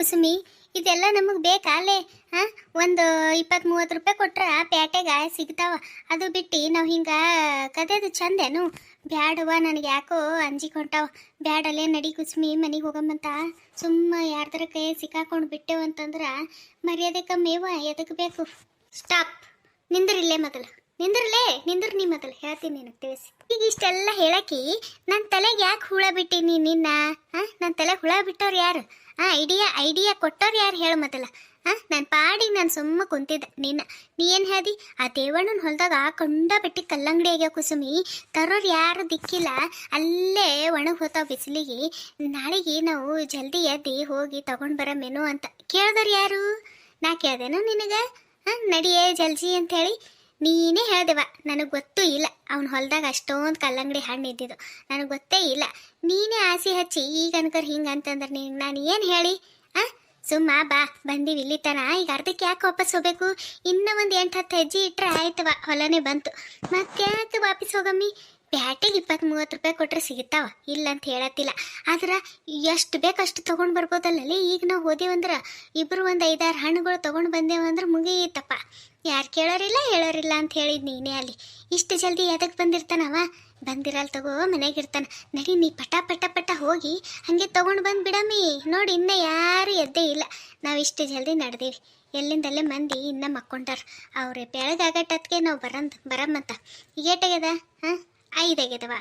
ಕುಸುಮಿ, ಇದೆಲ್ಲ ನಮಗೆ ಬೇಕಾಲೇ? ಹಾಂ, ಒಂದು 20-30 ರೂಪಾಯಿ ಕೊಟ್ರೆ ಪ್ಯಾಟೆಗೆ ಸಿಗ್ತಾವ. ಅದು ಬಿಟ್ಟು ನಾವು ಹಿಂಗೆ ಕದೇದು ಚಂದೇನು? ಬ್ಯಾಡವ್ವ, ನನಗೆ ಯಾಕೋ ಅಂಜಿಕೆ ಹೊಂಟಾವ. ಬ್ಯಾಡಲ್ಲೇ, ನಡಿ ಕುಸುಮಿ, ಮನೆಗೆ ಹೋಗಮ್ಮಂತ. ಸುಮ್ಮ ಯಾರ್ದಾರ ಕೈ ಸಿಕ್ಕಾಕೊಂಡು ಬಿಟ್ಟೆವು ಅಂತಂದ್ರೆ ಮರ್ಯಾದೆ ಕಮ್ಮಿವ. ಎದಕ್ಕೆ ಬೇಕು? ಸ್ಟಾಪ್, ನಿಂದ್ರಿಲ್ಲೇ ಮೊದಲು. ನಿಂದ್ರ ನೀ ಮೊದಲು ಹೇಳ್ತೀನಿ ನಿನಗೆ ತಿಳಿಸಿ. ಈಗ ಇಷ್ಟೆಲ್ಲ ಹೇಳಕ್ಕಿ ನನ್ನ ತಲೆಗೆ ಯಾಕೆ ಹುಳ ಬಿಟ್ಟೀನಿ ನಿನ್ನ? ಹಾಂ, ನನ್ನ ತಲೆಗೆ ಹುಳ ಬಿಟ್ಟವ್ರು ಯಾರು? ಐಡಿಯಾ ಕೊಟ್ಟವ್ರು ಯಾರು ಹೇಳು ಮೊದಲ? ನನ್ನ ಪಾಡಿಗೆ ನಾನು ಸುಮ್ಮ ಕುಂತಿದ್ದೆ. ನೀ ಏನು ಹೇಳ್ದಿ? ಆ ದೇವಣ್ಣನ ಹೊಲದಾಗ ಕಂಡ ಬಿಟ್ಟು ಕಲ್ಲಂಗಡಿ ಆಗ್ಯಾವ ಕುಸುಮಿ. ತರೋರು ಯಾರು ದಿಕ್ಕಿಲ್ಲ, ಅಲ್ಲೇ ಒಣಗಿ ಹೋತಾವ ಬಿಸಿಲಿಗೆ. ನಾಳೆಗೆ ನಾವು ಜಲ್ದಿ ಎದ್ದು ಹೋಗಿ ತಗೊಂಡು ಬರಮೇನು ಅಂತ ಕೇಳಿದವ್ರು ಯಾರು? ನಾ ಕೇಳ್ದೇನು ನಿನಗೆ? ನಡಿಯೇ ಜಲ್ದಿ ಅಂಥೇಳಿ ನೀನೇ ಹೇಳ್ದೇವ. ನನಗೆ ಗೊತ್ತೂ ಇಲ್ಲ ಅವ್ನ ಹೊಲದಾಗ ಅಷ್ಟೊಂದು ಕಲ್ಲಂಗಡಿ ಹಣ್ಣು ಇದ್ದಿದ್ದು. ನನಗೆ ಗೊತ್ತೇ ಇಲ್ಲ. ನೀನೇ ಆಸೆ ಹಚ್ಚಿ ಈಗ ಅನ್ಕರ್ ಹಿಂಗೆ ಅಂತಂದ್ರೆ ನಾನು ಏನು ಹೇಳಿ? ಸುಮ್ಮ ಬಾ, ಬಂದೀವಿ ಇಲ್ಲಿ ತನ. ಈಗ ಅರ್ಧಕ್ಕೆ ಯಾಕೆ ವಾಪಸ್ ಹೋಗ್ಬೇಕು? ಇನ್ನೂ ಒಂದು 8-10 ಹೆಜ್ಜೆ ಇಟ್ಟರೆ ಆಯ್ತವ, ಹೊಲನೇ ಬಂತು. ಮತ್ತೆ ಯಾಕೆ ವಾಪಸ್ ಹೋಗಮ್ಮಿ? ಪ್ಯಾಟಿಗೆ 20-30 ರೂಪಾಯಿ ಕೊಟ್ಟರೆ ಸಿಗುತ್ತಾವ, ಇಲ್ಲ ಅಂತ ಹೇಳತ್ತಿಲ್ಲ. ಆದ್ರೆ ಎಷ್ಟು ಬೇಕಷ್ಟು ತೊಗೊಂಡು ಬರ್ಬೋದಲ್ಲೇ. ಈಗ ನಾವು ಹೋದೇವಂದ್ರೆ ಇಬ್ಬರು ಒಂದು 5-6 ಹಣ್ಣುಗಳು ತೊಗೊಂಡು ಬಂದೇವಂದ್ರೆ ಮುಗಿಯಿತಪ್ಪ. ಯಾರು ಹೇಳೋರಿಲ್ಲ ಅಂತ ಹೇಳಿದ್ ನೀನೇ. ಅಲ್ಲಿ ಇಷ್ಟು ಜಲ್ದಿ ಎದಕ್ಕೆ ಬಂದಿರ್ತಾನವ? ಬಂದಿರಲ್ಲ ತಗೋ, ಮನೆಗಿರ್ತಾನೆ. ನಡಿ, ನೀ ಪಟ ಹೋಗಿ ಹಾಗೆ ತೊಗೊಂಡು ಬಂದು ಬಿಡಮ್ಮಿ. ನೋಡಿ, ಇನ್ನೂ ಯಾರು ಎದ್ದೇ ಇಲ್ಲ. ನಾವು ಇಷ್ಟು ಜಲ್ದಿ ನಡೆದೀವಿ. ಎಲ್ಲಿಂದಲ್ಲೇ ಮಂದಿ ಇನ್ನೂ ಮಕ್ಕೊಂಡಾರ. ಅವ್ರೆ ಬೆಳಗಾಗಟ್ಟತ್ಗೆ ನಾವು ಬರಮ್ಮಂತ. ಏಟಾಗ್ಯದ? 5 ಆಗ್ಯದವ.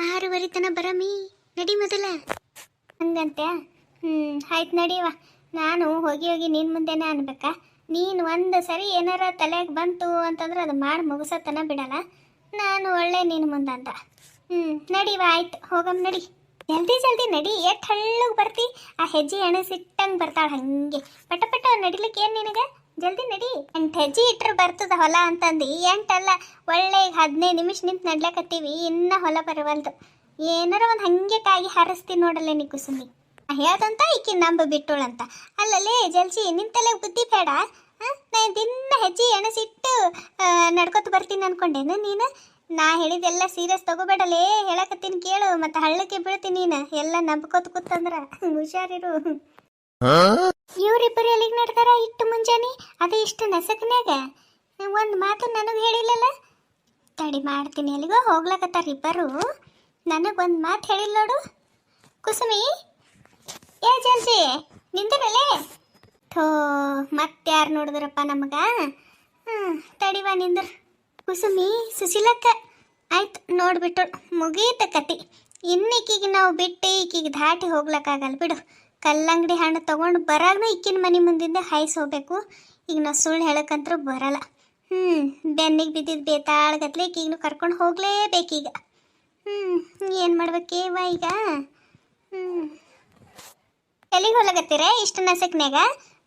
6:30 ತನ ಬರಮ್ಮಿ. ನಡಿ ಮೊದಲ. ಹಂಗಂತೆ? ಆಯ್ತು ನಡಿಯವ. ನಾನು ಹೋಗಿ ನಿನ್ನ ಮುಂದೆನೇ ಅನ್ಬೇಕಾ? ನೀನು ಒಂದು ಸರಿ ಏನಾರ ತಲೆಗೆ ಬಂತು ಅಂತಂದ್ರೆ ಅದು ಮಾಡಿ ಮುಗಿಸತನ ಬಿಡಲ್ಲ. ನಾನು ಒಳ್ಳೆ ನಿನ್ನ ಮುಂದಂತ. ನಡಿವ, ಆಯ್ತು ಹೋಗಮ್ಮ. ನಡಿ, ಜಲ್ದಿ ನಡಿ. ಎಷ್ಟು ಹಳ್ಳಗೆ ಬರ್ತಿ? ಆ ಹೆಜ್ಜೆ ಎಣಸಿಟ್ಟಂಗೆ ಬರ್ತಾಳೆ ಹಂಗೆ ಪಟ ನಡಿಲಿಕ್ಕೆ. ಏನು ನಿನಗೆ? ಜಲ್ದಿ ನಡಿ. 8 ಹೆಜ್ಜೆ ಇಟ್ಟರೆ ಬರ್ತದ ಹೊಲ ಅಂತಂದು. 8 ಅಲ್ಲ, ಒಳ್ಳೆ 15 ನಿಮಿಷ ನಿಂತು ನಡ್ಲಕತ್ತೀವಿ, ಇನ್ನೂ ಹೊಲ ಬರವಲ್ದು. ಏನಾರ ಒಂದು ಹಂಗೆ ಕಾಗಿ ಹಾರಿಸ್ತೀನಿ ನೋಡಲ್ಲೇ ನೀ ಕುಸುಮಿ. ಹೇಳ್ದಂತ ಈಕಿ ನಂಬ ಬಿಟ್ಟೋಳಂತ. ಅಲ್ಲಲ್ಲೇ ಜಲ್ಸಿ, ನಿಂತಲ್ಲೇ ಬುದ್ಧಿ ಬೇಡ? ನಾನು ದಿನ ಹೆಜ್ಜೆ ಎಣಸಿಟ್ಟು ನಡ್ಕೊತ ಬರ್ತೀನಿ ಅನ್ಕೊಂಡೇನು ನೀನು? ನಾ ಹೇಳಿದೆಲ್ಲ ಸೀರಿಯಸ್ ತಗೋಬೇಡಲೇ, ಹೇಳಕತ್ತೀನಿ ಕೇಳು. ಮತ್ತೆ ಹಳ್ಳಕ್ಕೆ ಬೀಳ್ತೀನಿ ನೀನು ಎಲ್ಲ ನಂಬ್ಕೋತ ಕೂತಂದ್ರ. ಹುಷಾರಿರು. ಇವ್ರಿಬ್ಬರು ಎಲ್ಲಿಗೆ ನಡ್ದಾರ ಇಟ್ಟು ಮುಂಜಾನೆ? ಅದು ಇಷ್ಟು ನಸಕ್ನ್ಯಾಗ ಒಂದು ಮಾತು ನನಗೆ ಹೇಳಿಲ್ಲಲ್ಲ. ತಡಿ ಮಾಡ್ತೀನಿ. ಎಲ್ಲಿಗೋ ಹೋಗ್ಲಕತ್ತಾರ ಇಬ್ಬರು. ನನಗೊಂದು ಮಾತು ಹೇಳಿಲ್ಲ ನೋಡು. ಕುಸುಮಿ, ಏ ಜಲ್ಸಿ ನಿಂದಿರಲೇ. ಥೋ, ಮತ್ತಾರು ನೋಡಿದ್ರಪ್ಪ ನಮಗ? ತಡಿವಾ ನಿಂದ್ರ. ಕುಸುಮಿ, ಸುಶೀಲಕ್ಕ ಆಯ್ತು ನೋಡ್ಬಿಟ್ಟು ಮುಗೀತ ಕತಿ. ಇನ್ನೀಕಿಗೆ ನಾವು ಬಿಟ್ಟು ಈಕಿಗೆ ದಾಟಿ ಹೋಗ್ಲಕ್ಕಾಗಲ್ಲ ಬಿಡು. ಕಲ್ಲಂಗಡಿ ಹಣ್ಣು ತೊಗೊಂಡು ಬರಾಗ್ನೂ ಈಕಿನ ಮನೆ ಮುಂದಿಂದ ಹಾಯ್ಸಿ ಹೋಗ್ಬೇಕು. ಈಗ ನಾವು ಸುಳ್ಳು ಹೇಳಕ್ಕಂತರೂ ಬರಲ್ಲ. ಬೆನ್ನಿಗೆ ಬಿದ್ದಿದ್ದು ಬೇತಾಳ್ಗತ್ಲೆ ಈಗೀಗನು ಕರ್ಕೊಂಡು ಹೋಗಲೇಬೇಕೀಗ. ಏನು ಮಾಡ್ಬೇಕೇವ ಈಗ? ಎಲ್ಲಿಗೆ ಹೋಗ್ಲಾಗತ್ತೀರ ಇಷ್ಟು ನಸಕ್ನ್ಯಾಗ?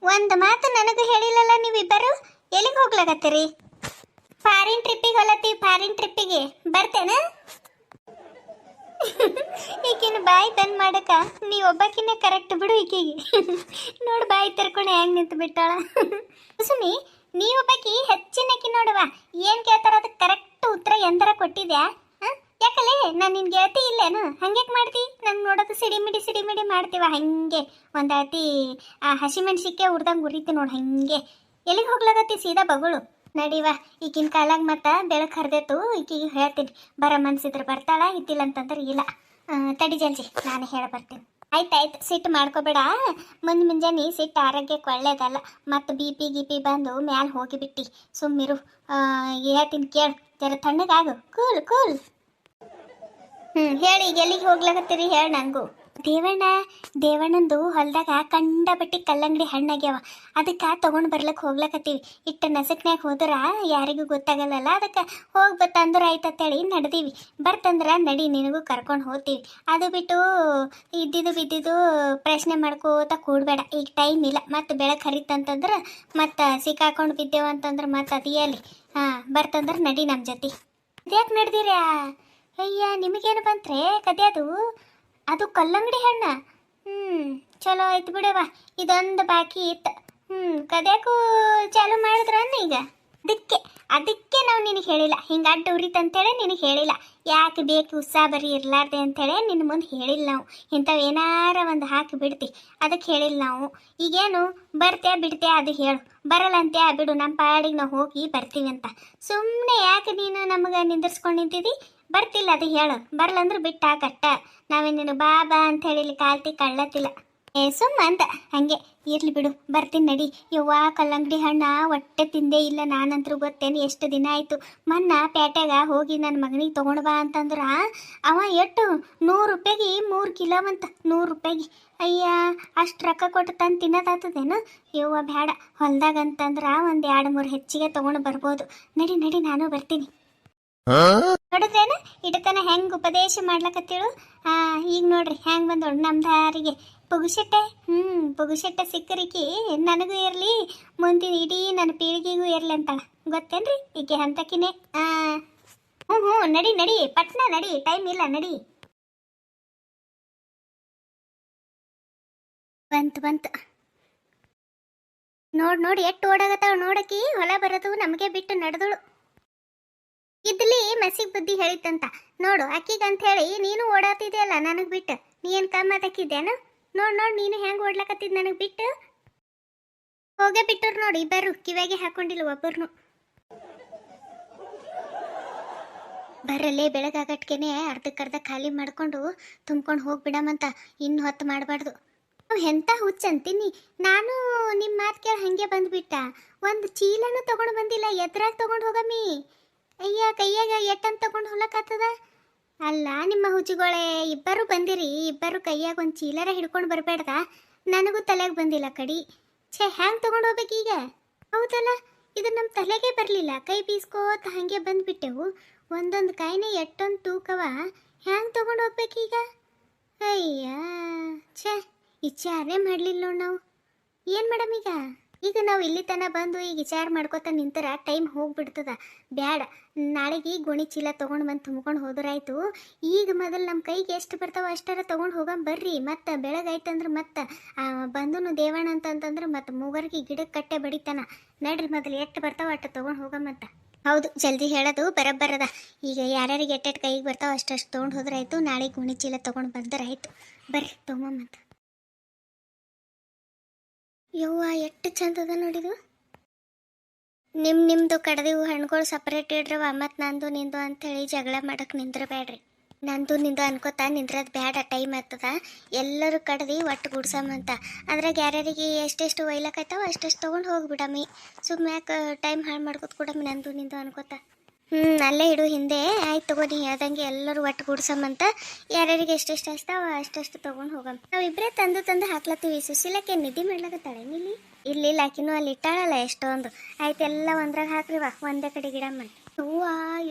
ಒಂದು ಮಾತು ನನಗೂ ಹೇಳಿಲ್ಲಲ್ಲ ನೀವಿಬ್ಬರು. ಎಲ್ಲಿಗೆ ಹೋಗ್ಲಾಗತ್ತೀರಿ? ಫಾರಿನ್ ಟ್ರಿಪ್ಪಿಗೆ ಹೊಲತ್ತೀವಿ. ಫಾರಿನ್ ಟ್ರಿಪ್ಪಿಗೆ ಬರ್ತೇನೆ. ಈಗಿನ ಬಾಯಿ ಬಂದ್ ಮಾಡಕ ನೀವು ಒಬ್ಬಕಿನ್ನ ಕರೆಕ್ಟ್ ಬಿಡು. ಈಕಿಗೆ ನೋಡು, ಬಾಯಿ ತೆರ್ಕೊಂಡು ಹೆಂಗೆ ನಿಂತು ಬಿಟ್ಟಾಳ. ಕುಸುಮಿ, ನೀವೊಬ್ಬಕಿ ಹೆಚ್ಚಿನಕಿ ನೋಡುವ. ಏನು ಕೇಳ್ತಾರ ಅದಕ್ಕೆ ಕರೆಕ್ಟ್ ಉತ್ತರ ಎಂದರ ಕೊಟ್ಟಿದ್ಯಾ? ಯಾಕಲೇ ನಾನು ನಿನ್ಗೆ ಹೇಳ್ತಿ ಇಲ್ಲೇನು? ಹಂಗೆ ಮಾಡ್ತಿ? ನಂಗೆ ನೋಡೋದು ಸಿಡಿಮಿಡಿ ಮಾಡ್ತೀವ ಹಂಗೆ. ಒಂದು ಅತಿ ಹಸಿಮೆಣ್ಸಿಕ್ಕೆ ಉರ್ದಂಗೆ ಉರಿತಿ ನೋಡು ಹಂಗೆ. ಎಲ್ಲಿಗೆ ಹೋಗ್ಲಾಗತ್ತಿ? ಸೀದಾ ಬಗಳು ನಡಿವ. ಈಗಿನ ಕಾಲಾಗ ಮತ್ತೆ ಬೆಳಕು ಹರಿದೇತು. ಈಕಿಗೆ ಹೇಳ್ತೀನಿ, ಬರ ಮನ್ಸಿದ್ರೆ ಬರ್ತಾಳ, ಇದ್ದಿಲ್ಲ ಅಂತಂದ್ರೆ ಇಲ್ಲ. ತಡಿ ಜಲ್ಜಿ, ನಾನು ಹೇಳ ಬರ್ತೀನಿ. ಆಯ್ತಾಯ್ತು, ಸಿಟ್ಟು ಮಾಡ್ಕೋಬೇಡ. ಮುಂಜಾನೆ ಸಿಟ್ಟು ಆರೋಗ್ಯಕ್ಕೆ ಒಳ್ಳೇದಲ್ಲ. ಮತ್ತು ಬಿ ಪಿ ಬಂದು ಮ್ಯಾಲೆ ಹೋಗಿಬಿಟ್ಟು ಸುಮ್ಮಿರು. ಹೇಳ್ತೀನಿ ಕೇಳು, ಜರ ತಣ್ಣಗಾಗು. ಕೂಲ್. ಹೇಳಿ, ಈಗ ಎಲ್ಲಿಗೆ ಹೋಗ್ಲಾಗತ್ತೀರಿ ಹೇಳಿ ನನಗೂ. ದೇವಣ್ಣಂದು ಹೊಲದಾಗ ಕಂಡ ಬಟ್ಟಿ ಕಲ್ಲಂಗಡಿ ಹಣ್ಣಾಗ್ಯಾವ. ಅದಕ್ಕೆ ತೊಗೊಂಡು ಬರ್ಲಕ್ಕೆ ಹೋಗ್ಲಕತ್ತೀವಿ. ಇಟ್ಟು ನಸಕ್ನ್ಯಾಗ ಹೋದ್ರ ಯಾರಿಗೂ ಗೊತ್ತಾಗಲ್ಲಲ್ಲ. ಅದಕ್ಕೆ ಹೋಗಿ ತಂದ್ರೆ ಆಯ್ತಂತೇಳಿ ನಡೆದೀವಿ. ಬರ್ತಂದ್ರೆ ನಡಿ, ನಿನಗೂ ಕರ್ಕೊಂಡು ಹೋಗ್ತೀವಿ. ಅದು ಬಿಟ್ಟು ಬಿದ್ದಿದ್ದು ಪ್ರಶ್ನೆ ಮಾಡ್ಕೋತ ಕೂಡಬೇಡ. ಈಗ ಟೈಮ್ ಇಲ್ಲ. ಮತ್ತು ಬೆಳಕು ಹರಿತಂತಂದ್ರೆ ಮತ್ತು ಸಿಕ್ಕಾಕೊಂಡು ಬಿದ್ದೇವು ಅಂತಂದ್ರೆ ಮತ್ತು ಅದಿಯಲ್ಲಿ ಬರ್ತಂದ್ರೆ ನಡಿ ನಮ್ಮ ಜೊತೆ. ಅದ್ಯಾಕೆ ನಡೆದಿರ್ಯಾ? ಅಯ್ಯ, ನಿಮಗೇನು ಬಂತ್ರೆ ಕದ್ಯದು? ಅದು ಕಲ್ಲಂಗಡಿ ಹಣ್ಣ. ಚಲೋ ಆಯ್ತು ಬಿಡವ. ಇದೊಂದು ಬಾಕಿ ಇತ್ತು. ಕದ್ಯಾಕು ಚಾಲು ಮಾಡಿದ್ರನ್ನ ಈಗ? ಅದಕ್ಕೆ ಅದಕ್ಕೆ ನಾವು ನಿನಗೆ ಹೇಳಿಲ್ಲ ಹಿಂಗೆ ಅಡ್ಡ ಉರಿತಂತೇಳಿ ನಿನಗೆ ಹೇಳಿಲ್ಲ. ಯಾಕೆ ಬೇಕು ಉತ್ಸಾಹ ಬರೀ ಇರಲಾರ್ದೆ ಅಂತೇಳಿ ನಿನ್ನ ಮುಂದೆ ಹೇಳಿಲ್ಲ ನಾವು. ಇಂಥವು ಏನಾರ ಒಂದು ಹಾಕಿ ಬಿಡ್ತಿ ಅದಕ್ಕೆ ಹೇಳಿಲ್ಲ ನಾವು. ಈಗೇನು ಬರ್ತೀಯ ಬಿಡ್ತೀಯ ಅದು ಹೇಳು. ಬರಲ್ಲ ಅಂತ್ಯಾ ಬಿಡು, ನಮ್ಮ ಪಾಡಿಗೆ ನಾವು ಹೋಗಿ ಬರ್ತೀವಿ ಅಂತ. ಸುಮ್ಮನೆ ಯಾಕೆ ನೀನು ನಮಗೆ ನಿಂದಿರ್ಸ್ಕೊಂಡು ನಿಂತಿದ್ದಿ? ಬರ್ತಿಲ್ಲ ಅದು ಹೇಳು. ಬರಲ್ಲಂದ್ರೆ ಬಿಟ್ಟು ಹಾಕಟ್ಟ. ನಾವೇ ನಿನಗೆ ಬಾ ಅಂತ ಹೇಳಿ ಕಾಲ್ತಿ ಕಳ್ಳತ್ತಿಲ್ಲ. ಸುಮ್ಮ ಅಂತ ಹಂಗೆ ಇರ್ಲಿ ಬಿಡು, ಬರ್ತೀನಿ ನಡಿ. ಯವ್ವ ಕಲ್ಲಂಗಡಿ ಹಣ್ಣ ಹೊಟ್ಟೆ ತಿಂದೇ ಇಲ್ಲ ನಾನಂತರೂ. ಗೊತ್ತೇನು ಎಷ್ಟು ದಿನ ಆಯಿತು. ಮೊನ್ನ ಪೇಟೆಗ ಹೋಗಿ ನನ್ನ ಮಗನಿಗೆ ತೊಗೊಂಡು ಬಾ ಅಂತಂದ್ರೆ ಅವ ಎಷ್ಟು 100 ರೂಪಾಯಿಗೆ 3 ಕಿಲೋ ಅಂತ. 100 ರೂಪಾಯಿಗೆ. ಅಯ್ಯ ಅಷ್ಟು ರೊಕ್ಕ ಕೊಟ್ಟು ತಂದು ತಿನ್ನೋದಾಗ್ತದೇನು? ಯವ್ವ ಬೇಡ. ಹೊಲ್ದಾಗ ಅಂತಂದ್ರೆ ಒಂದು 2-3 ಹೆಚ್ಚಿಗೆ ತೊಗೊಂಡು ಬರ್ಬೋದು. ನಡಿ ನಡಿ ನಾನು ಬರ್ತೀನಿ. ನೋಡಿದ್ರೇನ ಇಡತನ ಹೆಂಗೆ ಉಪದೇಶ ಮಾಡ್ಲಕತ್ತೇಳು. ಈಗ ನೋಡ್ರಿ ಹೆಂಗೆ ಬಂದೋಳು ನಮ್ಮ ದಾರಿಗೆ. ಪುಗುಶೆಟ್ಟೆ ಪುಗುಶೆಟ್ಟೆ ಸಿಕ್ಕರಿಕಿ ನನಗೂ ಇರಲಿ, ಮುಂದಿನ ಇಡೀ ನನ್ನ ಪೀಳಿಗೆಗೂ ಇರಲಿ ಅಂತಾಳ. ಗೊತ್ತೇನ್ರಿ ಈಕೆ ಅಂತಕಿನೇ. ಹ್ಞೂ ನಡಿ ನಡಿ ಪಟ್ನ ನಡಿ, ಟೈಮ್ ಇಲ್ಲ ನಡಿ. ಬಂತು ನೋಡಿ ಎಷ್ಟು ಓಡಾಗತ್ತಾವ ನೋಡಕಿ. ಹೊಲ ಬರೋದು ನಮಗೆ ಬಿಟ್ಟು ನಡೆದಳು. ಇದ್ಲಿ ಮಸಿಗೆ ಬುದ್ಧಿ ಹೇಳಿತ್ತಂತ ನೋಡು ಅಕ್ಕಿಗಂತ ಹೇಳಿ ನೀನು ಓಡಾತಿದೆಯಲ್ಲ ನನಗೆ ಬಿಟ್ಟು. ನೀ ಏನು ಕಮ್ಮಿ ಅದಕ್ಕಿದ್ದೇನು? ನೋಡ್ ನೀನು ಹೆಂಗೆ ಓಡ್ಲಕತ್ತಿದ್ ನನಗೆ ಬಿಟ್ಟು. ಹೋಗೇ ಬಿಟ್ಟರು ನೋಡಿ ಇಬ್ಬರು, ಕಿವಿಗೆ ಹಾಕೊಂಡಿಲ್ಲ ಒಬ್ಬರು. ಬರಲ್ಲೇ ಬೆಳಗಾಗಟ್ಕೆನೆ ಅರ್ಧಕ್ಕರ್ಧ ಖಾಲಿ ಮಾಡ್ಕೊಂಡು ತುಂಬ್ಕೊಂಡು ಹೋಗ್ಬಿಡಮಂತ. ಇನ್ನು ಹೊತ್ತು ಮಾಡಬಾರ್ದು. ಎಂಥ ಹುಚ್ಚಂತೀನಿ ನಾನು. ನಿಮ್ಮ ಮಾತು ಕೇಳಿ ಹಾಗೆ ಬಂದ್ಬಿಟ್ಟ. ಒಂದು ಚೀಲನೂ ತೊಗೊಂಡು ಬಂದಿಲ್ಲ. ಎದ್ರಾಗ ತೊಗೊಂಡು ಹೋಗಮ್ಮಿ. ಅಯ್ಯ ಕೈಯಾಗ ಎಟ್ಟಂತ ತೊಗೊಂಡು ಹೊಲಕ್ಕಾಗ್ತದ? ಅಲ್ಲ ನಿಮ್ಮ ಹುಚ್ಚಿಗಳೇ ಇಬ್ಬರು ಬಂದಿರಿ. ಇಬ್ಬರು ಕೈಯಾಗ ಒಂದು ಚೀಲರ ಹಿಡ್ಕೊಂಡು ಬರಬೇಡ್ದ? ನನಗೂ ತಲೆಗೆ ಬಂದಿಲ್ಲ ಕಡಿ. ಹ್ಯಾಂಗೆ ತೊಗೊಂಡು ಹೋಗ್ಬೇಕೀಗ? ಹೌದಲ್ಲ, ಇದು ನಮ್ಮ ತಲೆಗೆ ಬರಲಿಲ್ಲ. ಕೈ ಬೀಸ್ಕೋತ ಹಾಗೆ ಬಂದುಬಿಟ್ಟೆವು. ಒಂದೊಂದು ಕಾಯಿನೇ ಎಷ್ಟೊಂದು ತೂಕವ. ಹ್ಯಾಂಗೆ ತೊಗೊಂಡು ಹೋಗ್ಬೇಕೀಗ? ಅಯ್ಯ ವಿಚಾರೇ ಮಾಡಲಿಲ್ಲ ನೋಡಿ ನಾವು. ಏನು ಮೇಡಮ್ ಈಗ ನಾವು ಇಲ್ಲಿ ತನಕ ಬಂದು ಈಗ ವಿಚಾರ ಮಾಡ್ಕೋತ ನಿಂತರ ಟೈಮ್ ಹೋಗ್ಬಿಡ್ತದ. ಬ್ಯಾಡ, ನಾಳೆಗೆ ಗೋಣಿ ಚೀಲ ತೊಗೊಂಡು ಬಂದು ತುಂಬ್ಕೊಂಡು ಹೋದ್ರಾಯ್ತು. ಈಗ ಮೊದಲು ನಮ್ಮ ಕೈಗೆ ಎಷ್ಟು ಬರ್ತಾವ ಅಷ್ಟಾರ ತೊಗೊಂಡು ಹೋಗಂ ಬರ್ರಿ. ಮತ್ತು ಬೆಳಗಾಯ್ತಂದ್ರೆ ಮತ್ತು ಬಂದನು ದೇವಣ್ಣ ಅಂತಂತಂದ್ರೆ ಮತ್ತು ಮೂಗರಿಗೆ ಗಿಡಕ್ಕೆ ಕಟ್ಟೆ ಬಡಿತಾನ. ನಡ್ರಿ ಮೊದಲು ಎಷ್ಟು ಬರ್ತಾವ ಅಷ್ಟು ತೊಗೊಂಡು ಹೋಗಮ್ಮಂತ. ಹೌದು, ಜಲ್ದಿ ಹೇಳೋದು ಬರಬ್ಬರದ. ಈಗ ಯಾರ್ಯಾರಿಗೆ ಎಟ್ಟೆಟ್ಟು ಕೈಗೆ ಬರ್ತಾವ ಅಷ್ಟಷ್ಟು ತೊಗೊಂಡು ಹೋದ್ರಾಯ್ತು. ನಾಳೆ ಗೋಣಿ ಚೀಲ ತೊಗೊಂಡು ಬಂದರಾಯ್ತು. ಬರ್ರಿ ತೊಗೊಂಬಂತ. ಯವ್ವ ಎಷ್ಟು ಚಂದದ ನೋಡಿದು. ನಿಮ್ಮದು ಕಡ್ದಿವು ಹಣ್ಣುಗಳು ಸಪ್ರೇಟ್ ಇಡ್ರವ. ಮತ್ತು ನಂದು ನಿಂದು ಅಂಥೇಳಿ ಜಗಳ ಮಾಡಕ್ಕೆ ನಿಂದ್ರಬೇಡ್ರಿ. ನಂದು ನಿಂದು ಅನ್ಕೋತಾ ನಿಂದ್ರದು ಬೇಡ. ಟೈಮ್ ಆಗ್ತದ. ಎಲ್ಲರೂ ಕಡ್ದು ಒಟ್ಟು ಗುಡ್ಸಮ್ಮಂತ. ಅದ್ರಾಗ ಯಾರ್ಯಾರಿಗೆ ಎಷ್ಟೆಷ್ಟು ಒಯ್ಲಕ್ಕಾಯ್ತಾವ ಅಷ್ಟೆಷ್ಟು ತೊಗೊಂಡು ಹೋಗ್ಬಿಡಮ್ಮಿ. ಸುಮ್ಮನೆ ಯಾಕೆ ಟೈಮ್ ಹಾಳು ಮಾಡ್ಕೊತ ಕೊಡಮ್ಮಿ ನಂದು ನಿಂದು ಅನ್ಕೋತಾ. ಅಲ್ಲೇ ಇಡು ಹಿಂದೆ. ಆಯ್ತು ತಗೋ, ನೀ ಹೇಳ್ದಂಗೆ ಎಲ್ಲರೂ ಒಟ್ಟು ಗುಡ್ಸಮ್ಮಂತ. ಯಾರ್ಯಾರಿಗೆ ಎಷ್ಟೆಷ್ಟು ಅಷ್ಟಾವ ಅಷ್ಟೆಷ್ಟು ತೊಗೊಂಡು ಹೋಗಮ್ಮ. ನಾವಿಬ್ಬರೇ ತಂದು ಹಾಕ್ಲತ್ತೀವಿ. ಸುಶೀಲಕ್ಕೆ ನಿದ್ದೆ ಮಾಡ್ಲಕತ್ತಾಳೆ ನಿಲ್ಲಿ. ಇಲ್ಲಿ ಆಕಿನೂ ಅಲ್ಲಿ ಇಟ್ಟಾಳಲ್ಲ ಎಷ್ಟೊಂದು. ಆಯ್ತು ಎಲ್ಲ ಒಂದ್ರಾಗ ಹಾಕ್ರಿವ, ಒಂದೇ ಕಡೆ ಗಿಡಮ್ಮ. ಹೂವ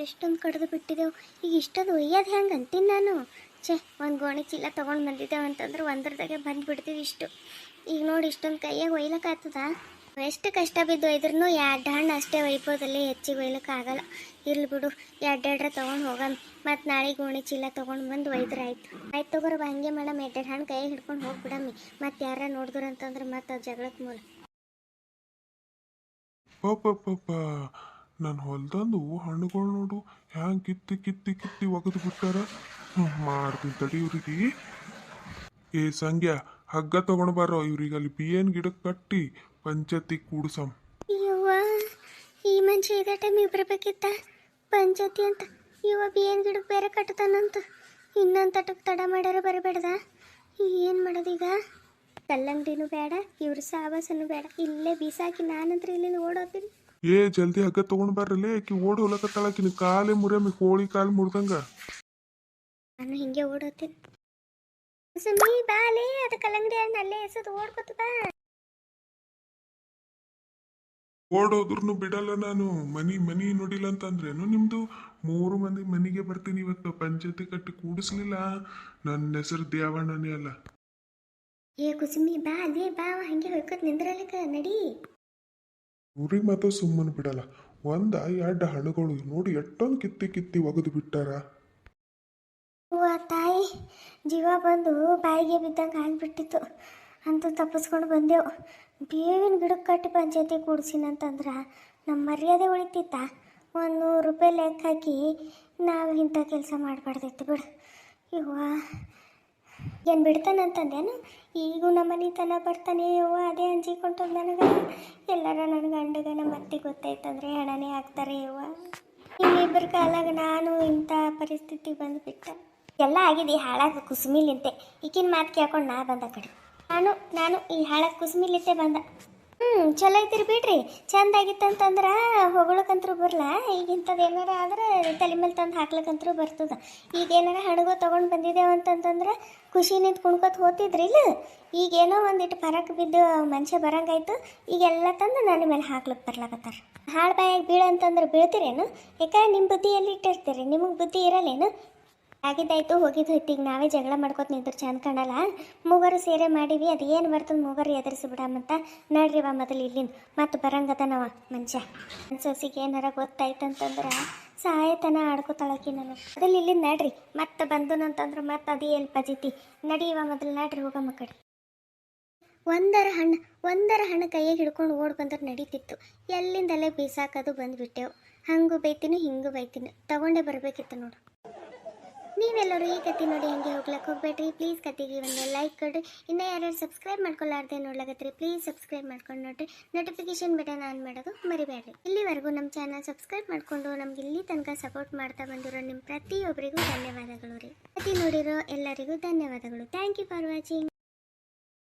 ಎಷ್ಟೊಂದು ಕಡ್ದು ಬಿಟ್ಟಿದ್ದೆವು. ಈಗ ಇಷ್ಟೊಂದು ಒಯ್ಯೋದು ಹೆಂಗೆ ಅಂತೀನಿ ನಾನು. ಒಂದು ಗೋಣಿ ಚೀಲ ತೊಗೊಂಡು ಬಂದಿದ್ದೇವೆ ಅಂತಂದ್ರೆ ಒಂದ್ರದಾಗೆ ಬಂದುಬಿಡ್ತೀವಿ ಇಷ್ಟು. ಈಗ ನೋಡಿ ಇಷ್ಟೊಂದು ಕೈಯಾಗ ಒಯ್ಲಕ್ಕಾಗ್ತದ? ಎಷ್ಟು ಕಷ್ಟ ಬಿದ್ದು ಒಯ್ದ್ರೂ 2 ಹಣ್ಣು ಅಷ್ಟೇ ಒಯ್ಬೋದಲ್ಲಿ, ಹೆಚ್ಚಿಗೆ ಒಯ್ಲಿಕ್ಕೆ ಆಗಲ್ಲ. ಇರ್ಲಿ ಬಿಡು, 2 ತೊಗೊಂಡು ಹೋಗಮ್ಮ. ಮತ್ತು ನಾಳೆ ಗೋಣಿ ಚೀಲ ತೊಗೊಂಡು ಬಂದು ಒಯ್ದ್ರೆ ಆಯ್ತು. ಆಯ್ತು ತಗೋರವ, ಹಂಗೆ ಮೇಡಮ್ 2 ಹಣ್ಣು ಕೈಯಾಗ ಹಿಡ್ಕೊಂಡು ಹೋಗ್ಬಿಡಮ್ಮಿ. ಮತ್ತು ಯಾರ ನೋಡಿದ್ರು ಅಂತಂದ್ರೆ ಮತ್ತು ಅದು ಜಗಳಕ್ಕೆ ಮೂಲ. ಪಾಪ ನನ್ನ ಹೊಲ್ದಂದು ಹಣ್ಣುಗಳು ನೋಡು ಹ್ಯಾಂಗೆ ಕಿತ್ತಿ ಒಗೆದು ಬಿಟ್ಟಾರ. ಮಾಡ್ತೀನಿ ತಡಿ ಇವ್ರಿಗೆ. ಏ ಸಂಗ್ಯಾ, ಹಗ್ಗ ತಗೊಂಡು ಬಾರೋ. ಇವ್ರಿಗೆ ಅಲ್ಲಿ ಬಿಯನ್ ಗಿಡಕ್ಕೆ ಕಟ್ಟಿ ಪಂಚಾಯತಿ ಕೂಡ್ಸಮ್. ಇವ್ವ ಈ ಮನುಷ್ಯ ಇದೇ ಟೈಮಿಗೆ ಬರಬೇಕಿತ್ತ ಪಂಚಾಯತಿ ಅಂತ. ಇವ ಬಿಯನ್ ಗಿಡಕ್ಕೆ ಬೇರೆ ಕಟ್ಟತಾನಂತ. ಇನ್ನೊಂದು ತಟಕ್ಕೆ ತಡ ಮಾಡ್ಯಾರ ಬರಬೇಡ್ದ. ಏನು ಮಾಡೋದೀಗ? ಕಲ್ಲಂಗಡಿನೂ ಬೇಡ, ಇವ್ರ ಸಾವಾಸನೂ ಬೇಡ. ಇಲ್ಲೇ ಬೀಸಾಕಿ ನಾನಂತ್ರ ಇಲ್ಲಿ ಓಡೋತೀನಿ. ಏ ಜಲ್ದಿ ಹಗ್ಗ ತಗೊಂಡ್ ಬರ್ರಲ್ಲೇ. ಆಕಿ ಓಡ್ ಹೊಲಕತ್ತಾಳಕಿನ ಕಾಲೇ ಮುರಿಯಮ್ಮಿ, ಕೋಳಿ ಕಾಲು ಮುರಿದಂಗ. ನಾನು ಹಿಂಗೆ ಓಡೋತೀನಿ. ಸುಮ್ಮಿ ಬಾಲೆ, ಅದು ಕಲ್ಲಂಗಡಿ ಹಣ್ಣು ಅಲ್ಲೇ ಎಸದು ಓಡ್ಕೊತ ಬಾ. ಓಡೋದ್ರೂ ಬಿಡಲ್ಲ ನಾನು. ಮನಿ ನೋಡಿಲ್ಲ ಅಂತಂದ್ರೇನು ನಿಮ್ದು? 3 ಮಂದಿ ಮನಿಗೆ ಬರ್ತೀನಿ ಇವತ್ತು. ಪಂಚಾಯತಿ ಕಟ್ಟಿ ಕೂಡಿಸ್ಲಿಲ್ಲ. ನನ್ನ ಹೆಸರು ದೇವಣ್ಣನೇ ಅಲ್ಲ. ಏ ಕುಸುಮಿ ಬಾ ಅದೇ ಬಾ, ಹಂಗೆ ಹೊಯ್ಕೋತ ನಿಂದ್ರಲಿಕ್ಕ ನಡಿ. ಊರಿಗೆ ಮಾತ್ರ ಸುಮ್ಮನೆ ಬಿಡಲ್ಲ. 1-2 ಹಣ್ಣುಗಳು ನೋಡಿ ಎಷ್ಟೊಂದು ಕಿತ್ತಿ ಒಗೆದು ಬಿಟ್ಟಾರ. ಹೂವ ತಾಯಿ, ಜೀವ ಬಂದು ಬಾಯಿಗೆ ಬಿದ್ದಂಗೆ ಆಗಿಬಿಟ್ಟಿತ್ತು. ಅಂತೂ ತಪ್ಪಿಸ್ಕೊಂಡು ಬಂದೆವು. ಬೇವಿನ ಗಿಡಕ್ಕೆ ಕಟ್ಟಿ ಪಂಚಾಯತಿ ಕೂಡಿಸಿನಂತಂದ್ರೆ ನಮ್ಮ ಮರ್ಯಾದೆ ಉಳಿತಿತ್ತ 100 ರೂಪಾಯಿ ಲೆಕ್ಕ ಹಾಕಿ ನಾವು ಇಂಥ ಕೆಲಸ ಮಾಡಬಾರ್ದಿತ್ತು ಬಿಡು. ಇವ್ವ ಏನು ಬಿಡ್ತಾನಂತಂದೇನು, ಈಗೂ ನಮ್ಮ ಮನೆ ತನ ಬರ್ತಾನೆ. ಯವ್ವ ಅದೇ ಅಂಜಿಕೊಂಡು ನನಗೆ ಎಲ್ಲರ ನನ್ನ ಗಂಡಗ ನಮ್ಮ ಅತ್ತೆ ಗೊತ್ತಾಯ್ತಂದ್ರೆ ಹಣನೇ ಹಾಕ್ತಾರೆ. ಯವ್ವ ಇನ್ನಿಬ್ಬರ ಕಾಲಾಗ ನಾನು ಇಂಥ ಪರಿಸ್ಥಿತಿಗೆ ಬಂದುಬಿಟ್ಟೆ. ಎಲ್ಲ ಆಗಿದೆ ಈ ಹಾಳಾಗ ಕುಸುಮಿಲಿಂತೆ. ಈಗಿನ ಮಾತು ಕೇಳ್ಕೊಂಡು ನಾ ಬಂದ ಕಡೆ ನಾನು ಈ ಹಾಳಾಗ ಕುಸುಮಿಲಿಂತೆ ಬಂದ. ಚಲೋ ಐತಿರಿ ಬಿಡ್ರಿ, ಚಂದ ಆಗಿತ್ತಂತಂದ್ರೆ ಹೊಗಳಕ್ಕಂತರೂ ಬರಲ್ಲ. ಈಗ ಇಂಥದ್ದು ಏನಾರ ಆದ್ರೆ ತಲೆ ಮೇಲೆ ತಂದು ಹಾಕ್ಲಕ್ಕಂತರೂ ಬರ್ತದ. ಈಗ ಏನಾರ ಹಣಗೋ ತೊಗೊಂಡು ಬಂದಿದ್ದೇವೆ ಅಂತಂತಂದ್ರೆ ಖುಷಿ ನಿಂತು ಕುಣ್ಕೊತ ಹೋಗ್ತಿದ್ರಿ ಇಲ್ಲ. ಈಗೇನೋ ಒಂದಿಟ್ಟು ಪರಕ್ಕೆ ಬಿದ್ದು ಮನುಷ್ಯ ಬರಂಗಾಯ್ತು. ಈಗೆಲ್ಲ ತಂದು ನನ್ನ ಮೇಲೆ ಹಾಕ್ಲಿಕ್ಕೆ ಬರ್ಲಾಕತ್ತಾರ. ಹಾಳು ಬಾಯಾಗಿ ಬೀಳಂತಂದ್ರೆ ಬೀಳ್ತೀರೇನು? ಯಾಕೆ ನಿಮ್ಮ ಬುದ್ಧಿ ಎಲ್ಲಿ ಇಟ್ಟಿರ್ತೀರಿ? ನಿಮಗೆ ಬುದ್ಧಿ ಇರಲ್ಲೇನು? ಆಗಿದ್ದಾಯ್ತು, ಹೋಗಿದ್ದು ಹೋಯ್ತು. ಈಗ ನಾವೇ ಜಗಳ ಮಾಡ್ಕೊತ ನಿಂತ್ರು ಚಂದ ಕಾಣಲ್ಲ. ಮೂವರು ಸೇರೆ ಮಾಡೀವಿ, ಅದು ಏನು ಬರ್ತದೆ ಮೂವರು ಎದುರಿಸಿ ಬಿಡಮಂತ ನಡ್ರಿವ ಮೊದಲು ಇಲ್ಲಿಂದ. ಮತ್ತು ಬರಂಗದ ನಾವ ಮನುಷ್ಯ ನನ್ನ ಸೊಸಿಗೆ ಏನಾರ ಗೊತ್ತಾಯ್ತಂತಂದ್ರೆ ಸಾಯತನ ಆಡ್ಕೊತಾಳಕಿ ನಾನು. ಮೊದಲು ಇಲ್ಲಿಂದ ನಡ್ರಿ, ಮತ್ತೆ ಬಂದನಂತಂದ್ರೆ ಮತ್ತೆ ಅದು ಎಲ್ಲಿ ಪಜಿತಿ. ನಡಿಯುವ ಮೊದಲು ನಡ್ರಿ, ಹೋಗಮ್ಮ ಕಡೆ. ಒಂದರ ಹಣ್ಣು ಕೈಯಾಗಿ ಹಿಡ್ಕೊಂಡು ಓಡ್ ಬಂದ್ರೆ ನಡೀತಿತ್ತು. ಎಲ್ಲಿಂದಲ್ಲೇ ಬೀಸಾಕೋದು ಬಂದುಬಿಟ್ಟೆವು. ಹಂಗೂ ಬೈತೀನಿ ಹಿಂಗೂ ಬೈತೀನಿ, ತಗೊಂಡೇ ಬರಬೇಕಿತ್ತು ನೋಡು. ನೀವೆಲ್ಲರೂ ಈ ಕತೆ ನೋಡಿ ಹಂಗೆ ಹೋಗ್ಲಕ್ಕೆ ಹೋಗ್ಬೇಡ್ರಿ. ಪ್ಲೀಸ್ ಕತೆಗೆ ಒಂದು ಲೈಕ್ ಕೊಡ್ರಿ. ಇನ್ನೂ ಯಾರ್ಯಾರು ಸಬ್ಸ್ಕ್ರೈಬ್ ಮಾಡ್ಕೊಳ್ಳಾರ್ದೆ ನೋಡ್ಲಾಕತ್ರಿ ಪ್ಲೀಸ್ ಸಬ್ಸ್ಕ್ರೈಬ್ ಮಾಡ್ಕೊಂಡು ನೋಡ್ರಿ. ನೋಟಿಫಿಕೇಶನ್ ಬಟನ್ ಆನ್ ಮಾಡೋದು ಮರಿಬೇಡ್ರಿ. ಇಲ್ಲಿವರೆಗೂ ನಮ್ಮ ಚಾನಲ್ ಸಬ್ಸ್ಕ್ರೈಬ್ ಮಾಡಿಕೊಂಡು ನಮ್ಗೆ ಇಲ್ಲಿ ತನಕ ಸಪೋರ್ಟ್ ಮಾಡ್ತಾ ಬಂದಿರೋ ನಿಮ್ಮ ಪ್ರತಿಯೊಬ್ಬರಿಗೂ ಧನ್ಯವಾದಗಳು ರೀ. ಕತೆ ನೋಡಿರೋ ಎಲ್ಲರಿಗೂ ಧನ್ಯವಾದಗಳು. Thank you for watching.